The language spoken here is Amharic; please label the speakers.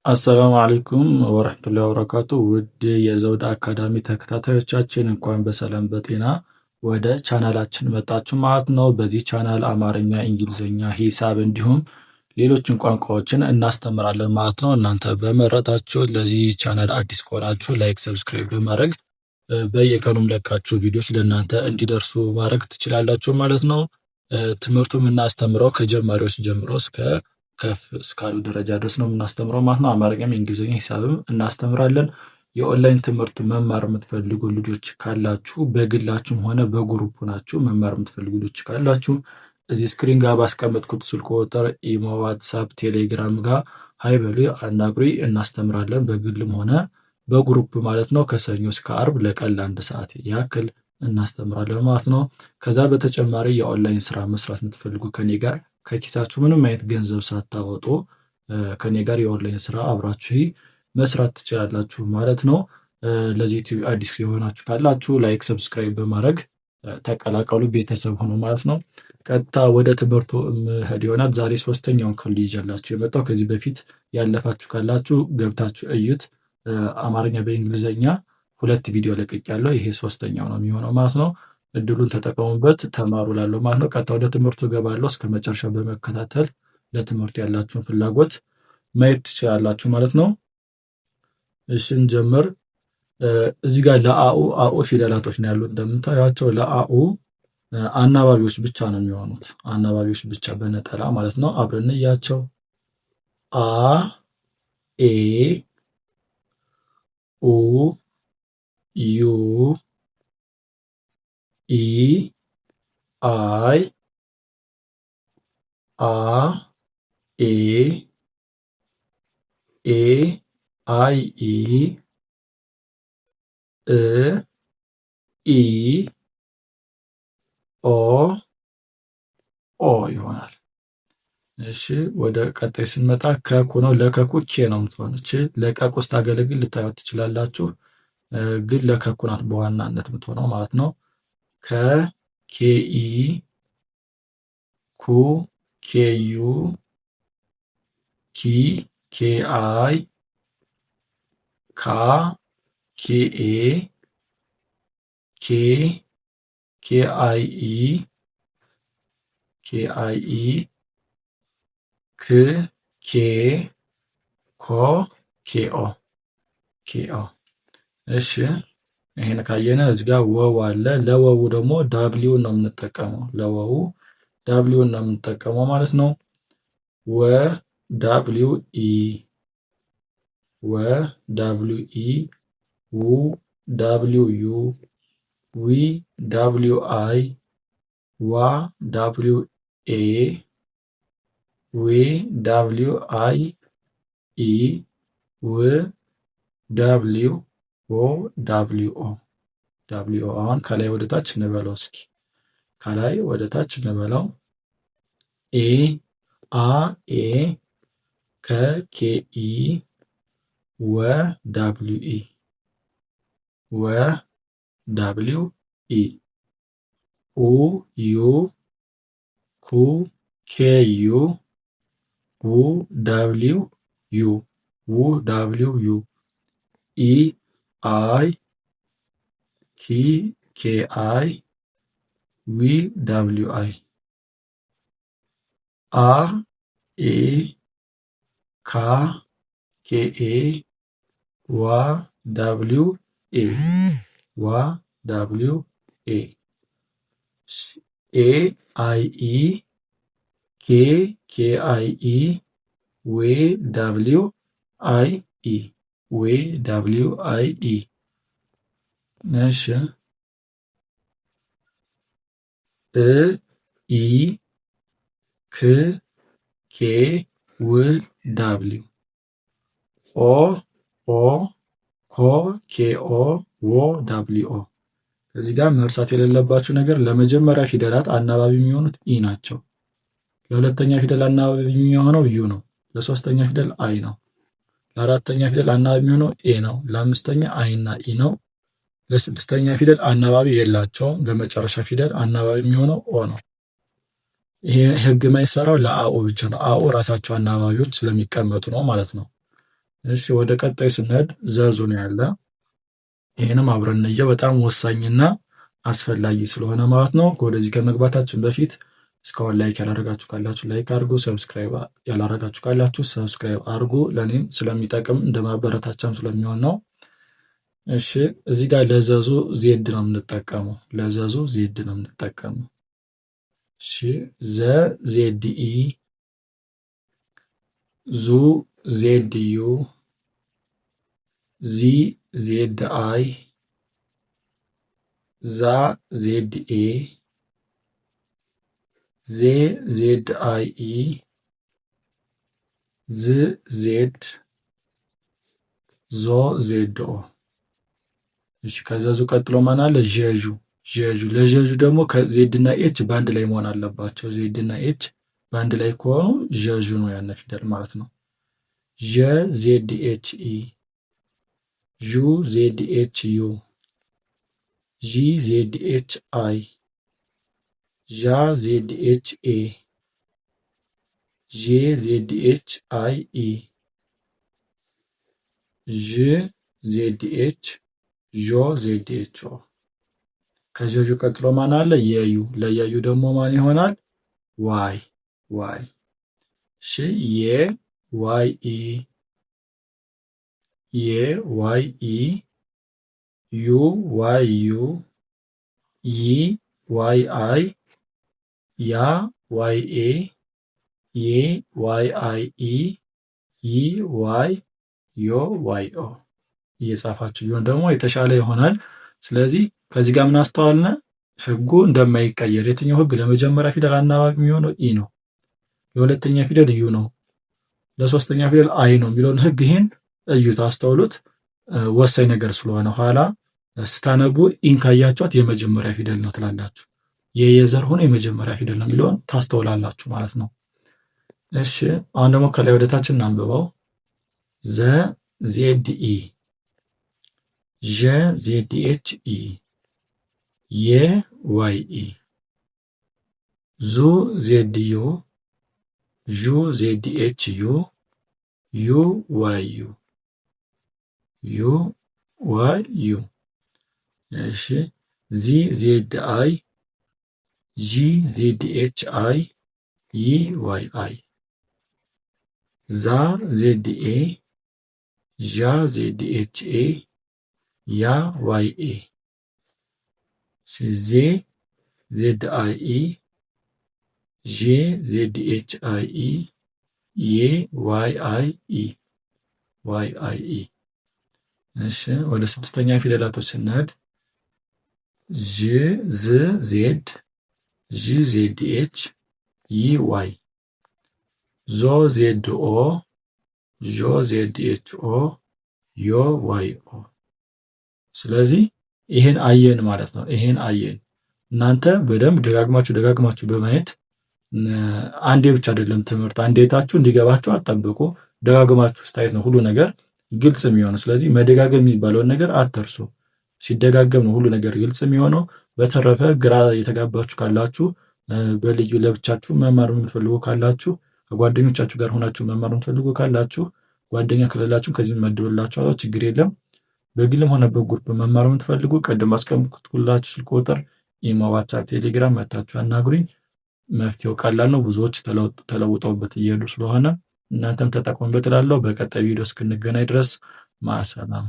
Speaker 1: አሰላሙ አለይኩም ወረህመቱላሂ ወበረካቱ። ውድ የዘውድ አካዳሚ ተከታታዮቻችን እንኳን በሰላም በጤና ወደ ቻናላችን መጣችሁ ማለት ነው። በዚህ ቻናል አማርኛ፣ እንግሊዝኛ፣ ሂሳብ እንዲሁም ሌሎችን ቋንቋዎችን እናስተምራለን ማለት ነው። እናንተ በመረጣችሁ ለዚህ ቻናል አዲስ ከሆናችሁ ላይክ፣ ሰብስክራይብ በማድረግ በየቀኑ ለቃችሁ ቪዲዮዎች ለእናንተ እንዲደርሱ ማድረግ ትችላላችሁ ማለት ነው። ትምህርቱ የምናስተምረው ከጀማሪዎች ጀምሮ እስከ ከፍ እስካሉ ደረጃ ድረስ ነው የምናስተምረው ማለት ነው። አማርኛም እንግሊዝኛ ሂሳብም እናስተምራለን። የኦንላይን ትምህርት መማር የምትፈልጉ ልጆች ካላችሁ በግላችሁም ሆነ በግሩፕ ናችሁ መማር የምትፈልጉ ልጆች ካላችሁ እዚህ ስክሪን ጋር ባስቀመጥኩት ስልክ ቁጥር ኢሞ፣ ዋትሳፕ፣ ቴሌግራም ጋር ሀይ በሉ አናግሪ። እናስተምራለን በግልም ሆነ በግሩፕ ማለት ነው። ከሰኞ እስከ አርብ ለቀን ለአንድ ሰዓት ያክል እናስተምራለን ማለት ነው። ከዛ በተጨማሪ የኦንላይን ስራ መስራት የምትፈልጉ ከኔ ጋር ከኪሳችሁ ምንም አይነት ገንዘብ ሳታወጡ ከኔ ጋር የኦንላይን ስራ አብራችሁ መስራት ትችላላችሁ ማለት ነው። ለዚህ ዩቲዩብ አዲስ የሆናችሁ ካላችሁ ላይክ፣ ሰብስክራይብ በማድረግ ተቀላቀሉ፣ ቤተሰብ ሆኖ ማለት ነው። ቀጥታ ወደ ትምህርቱ መሄድ ይሆናል። ዛሬ ሶስተኛውን ክፍል ይዤላችሁ የመጣው ከዚህ በፊት ያለፋችሁ ካላችሁ ገብታችሁ እዩት። አማርኛ በእንግሊዝኛ 2 ቪዲዮ ለቅቄያለሁ። ይሄ ሶስተኛው ነው የሚሆነው ማለት ነው። እድሉን ተጠቀሙበት፣ ተማሩ ላለው ማለት ነው። ቀጥታ ወደ ትምህርቱ ገባለሁ። እስከ መጨረሻ በመከታተል ለትምህርቱ ያላችሁን ፍላጎት ማየት ትችላላችሁ ማለት ነው። እሺ እንጀምር። እዚህ ጋር ለአኡ አኡ ፊደላቶች ነው ያሉት እንደምታዩቸው። ለአኡ አናባቢዎች ብቻ ነው የሚሆኑት፣ አናባቢዎች ብቻ በነጠላ ማለት ነው። አብረን እንያቸው። አ ኤ ኡ ዩ ኢ አይ አ ኤ ኤ አይ ኢ እ ኢ ኦ ኦ ይሆናል። እሺ ወደ ቀጣይ ስንመጣ ከኩ ነው። ለከኩ ኬ ነው የምትሆነች። ለቀቁ ስታገለግል ልታዩት ትችላላችሁ፣ ግን ለከኩ ናት በዋናነት የምትሆነው ማለት ነው። ከ ኬኢ ኩ ኬዩ ኪ ኬአይ ካ ኬኤ ኬ ኬአይኢ ኬአይኢ ክ ኬ ኮ ኬኦ ኬኦ። እሺ ይሄን ካየነ እዚህ ጋር ወው አለ። ለወው ደግሞ ዳብሊውን ነው የምንጠቀመው። ለወው ዳብሊውን ነው የምንጠቀመው ማለት ነው። ወ ዳብሊው ኢ ወ ዳብሊው ኢ ው ዳብሊው ዩ ዊ ዳብሊው አይ ዋ ዳብሊው ኤ ዌ ዳብሊው አይ ኢ ው ዳብሊው ኦ ዳብሊው ኦ ዳብሊው ኦ። አሁን ከላይ ወደ ታች እንበለው እስኪ፣ ከላይ ወደ ታች እንበለው። ኤ አ ኤ ከ ኬ ኢ ወ ዳብሊው ኢ ወ ዳብሊው ኢ ኡ ዩ ኩ ኬ ዩ ው ዳብሊው ዩ ው ዳብሊው ዩ ኢ አይ ኪ ኬ አይ ዊ ዳብሊው አይ አ ኤ ካ ኬ ኤ ዋ ዳብሊው ኤ ዋ ዳብሊው ኤ ኤ አይ ኢ ኬ ኬ አይ ኢ ዌ ዳብሊው አይ ኢ ዌ ዳብሊው አይ ኢ። እሺ እ ኢ ክ ኬ ው ዳብሊው ኦ ኦ ኮ ኬ ኦ ዎ ዳብሊው ኦ። እዚህ ጋር መርሳት የሌለባችሁ ነገር ለመጀመሪያ ፊደላት አናባቢ የሚሆኑት ኢ ናቸው። ለሁለተኛ ፊደል አናባቢ የሚሆነው ዩ ነው። ለሶስተኛ ፊደል አይ ነው። ለአራተኛ ፊደል አናባቢ የሚሆነው ኤ ነው። ለአምስተኛ አይ እና ኢ ነው። ለስድስተኛ ፊደል አናባቢ የላቸውም። ለመጨረሻ ፊደል አናባቢ የሚሆነው ኦ ነው። ይሄ ህግ የማይሰራው ለአኡ ብቻ ነው። አኡ ራሳቸው አናባቢዎች ስለሚቀመጡ ነው ማለት ነው። እሺ ወደ ቀጣይ ስንሄድ ዘዙ ነው ያለ። ይህንም አብረን እንየው፣ በጣም ወሳኝና አስፈላጊ ስለሆነ ማለት ነው። ወደዚህ ከመግባታችን በፊት እስካሁን ላይክ ያላረጋችሁ ካላችሁ ላይክ አድርጉ፣ ሰብስክራይብ ያላረጋችሁ ካላችሁ ሰብስክራይብ አድርጉ። ለእኔም ስለሚጠቅም እንደ ማበረታቻም ስለሚሆን ነው። እሺ እዚህ ጋር ለዘዙ ዜድ ነው የምንጠቀመው። ለዘዙ ዜድ ነው የምንጠቀመው። እሺ ዘ ዜድ ኢ፣ ዙ ዜድ ዩ፣ ዚ ዜድ አይ፣ ዛ ዜድ ኤ፣ ዜ ዜድ አይ ኢ፣ ዝ ዜድ፣ ዞ ዜድ ኦ። እሺ ከዘዙ ቀጥሎ ማን አለ? ዠዡ። ዠዡ ለዠዡ ደግሞ ከዜድ እና ኤች በአንድ ላይ መሆን አለባቸው። ዜድ እና ኤች በአንድ ላይ ከሆኑ ዠዡ ነው ያነ ፊደል ማለት ነው። ዠ ዜድ ኤች ኢ፣ ዡ ዜድ ኤች ዩ፣ ዢ ዜድ ኤች አይ፣ ዣ ዜድ ኤች ኤ፣ ዤ ዜድ ኤች አይ ኢ፣ ዥ ዜድ ኤች፣ ዦ ዜድ ኤች ኦ። ከዠዡ ቀጥሎ ማን አለ? የዩ። ለየዩ ደግሞ ማን ይሆናል? ዋይ። ዋይ። እሺ የ ዋይ ኢ፣ የ ዋይ ኢ፣ ዩ ዋይ ዩ፣ ይ ዋይ አይ፣ ያ ዋይ ኤ፣ ዬ ዋይ አይ ኢ፣ ይ ዋይ፣ ዮ ዋይ ኦ። እየጻፋችሁ ቢሆን ደግሞ የተሻለ ይሆናል። ስለዚህ ከዚህ ጋር ምን አስተዋልነ? ህጉ እንደማይቀየር። የትኛው ህግ? ለመጀመሪያ ፊደል አናባቢ የሚሆነው ኢ ነው። ለሁለተኛ ፊደል ዩ ነው። ለሶስተኛ ፊደል አይ ነው የሚለውን ህግ ይህን እዩት፣ አስተውሉት። ወሳኝ ነገር ስለሆነ ኋላ ስታነቡ ኢን ካያችኋት የመጀመሪያ ፊደል ነው ትላላችሁ። የየዘር ሆኖ የመጀመሪያ ፊደል ነው የሚለውን ታስተውላላችሁ ማለት ነው። እሺ አሁን ደግሞ ከላይ ወደታች እናንብበው። ዘ ዜድ ኢ፣ ዠ ዜድ ኤች ኢ፣ የ ዋይ ኢ፣ ዙ ዜድ ዩ፣ ዡ ዜድ ኤች ዩ፣ ዩ ዋይ ዩ፣ ዩ ዋይ ዩ። እሺ ዚ ዜድ አይ፣ ዢ ዜድ ኤች አይ፣ ይ ዋይ አይ፣ ዛ ዜድ ኤ፣ ዣ ዜድ ኤች ኤ፣ ያ ዋይ ኤ፣ ዜ ዜድ አይ ኢ፣ ዤ ዜድ ኤች አይ ኢ፣ ዬ ዋይ አይ ኢ፣ ዋይ አይ ኢ። እሺ ወደ ስድስተኛ ፊደላቶች ስንሄድ ዥ ዝ ዜድ፣ ዥ ዜድ ኤች፣ ይ ዋይ፣ ዞ ዜድ ኦ፣ ዦ ዜድ ኤች ኦ፣ ዮ ዋይ ኦ። ስለዚህ ይሄን አየን ማለት ነው። ይሄን አየን። እናንተ በደንብ ደጋግማችሁ በማየት አንዴ ብቻ አይደለም ትምህርት አንዴ አይታችሁ እንዲገባችሁ አትጠብቁ። ደጋግማችሁ ስታየት ነው ሁሉ ነገር ግልጽ የሚሆነው። ስለዚህ መደጋገም የሚባለውን ነገር አትርሱ። ሲደጋገም ነው ሁሉ ነገር ግልጽ የሚሆነው። በተረፈ ግራ የተጋባችሁ ካላችሁ በልዩ ለብቻችሁ መማር የምትፈልጉ ካላችሁ ከጓደኞቻችሁ ጋር ሆናችሁ መማር የምትፈልጉ ካላችሁ ጓደኛ ከሌላችሁ ከዚህ መድብላችኋለሁ፣ ችግር የለም። በግልም ሆነ በግሩፕ መማር የምትፈልጉ ቀደም አስቀምጥኩላችሁ ስልክ ቁጥር ኢሞ፣ ዋትስአፕ፣ ቴሌግራም መታችሁ አናግሩኝ። መፍትሄው ቀላል ነው። ብዙዎች ተለውጠውበት እየሄዱ ስለሆነ እናንተም ተጠቅሙበት እላለሁ። በቀጣይ ቪዲዮ እስክንገናኝ ድረስ ማሰላማ